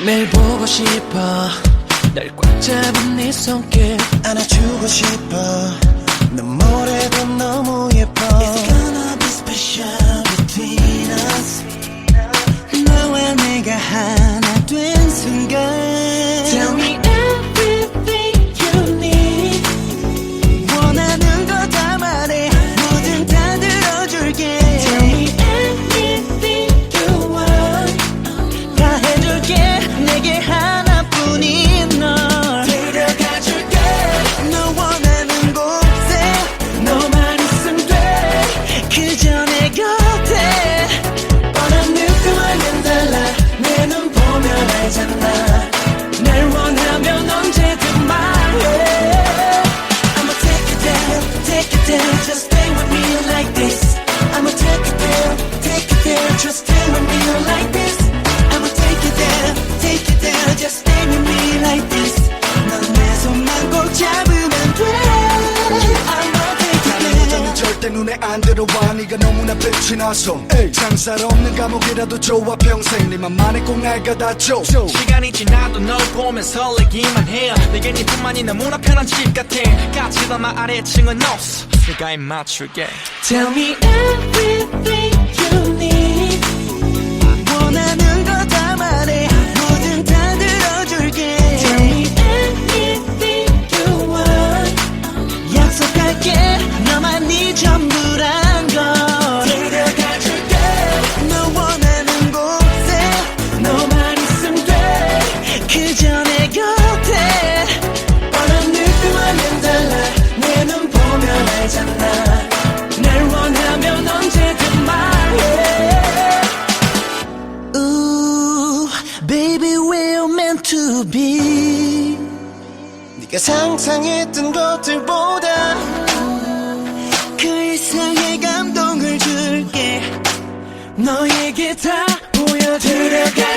매일 보고 싶어 널 꽉 잡은 네 손길 안아주고 싶어 눈물에도 너무 예뻐 It's gonna be special between us 너와 내가 하나 된 순간 Tell me everything you need 원하는 거 다 말해 뭐든 다 들어줄게 Tell me anything you want 다 해줄게 내게 하나뿐인 널 데려가줄게 너 원하는 곳에 너만 있으면 돼 그저 내 곁에 뻔한 느낌과는 달라 내 눈 보면 알잖아 날 원하면 언제든 말해 I'ma take it there Just stay with me like this I'ma take it there Just stay with me like this I'ma take it there Just stay with me like this 넌 내 손만 꼭 잡으면 돼 I'ma take it there 나는 절대 눈에 안 들어와 네가 너무나 빛이 나서 상살 없는 감옥이라도 좋아 평생 네 맘만에 꼭 날 가다줘 시간이 지나도 널 보면 설레기만 해 내겐 이뿐만이 너무나 편한 집 같아 까칠한 아래층은 없어 내가 입 맞출게 Tell me everything you need 원하는 거 다 말해 뭐든 다 들어줄게 Tell me anything you want 약속할게 너만이 전부란 걸 데려가줄게 너 원하는 곳에 너만 있으면 돼 그저 내 곁에 뻔한 느낌과는 달라 내 눈 보면 알잖아 날 원하면 언제든 말해 Ooh, baby we're meant to be 네가 상상했던 것들보다 그 이상의 감동을 줄게 너에게 다 보여드려가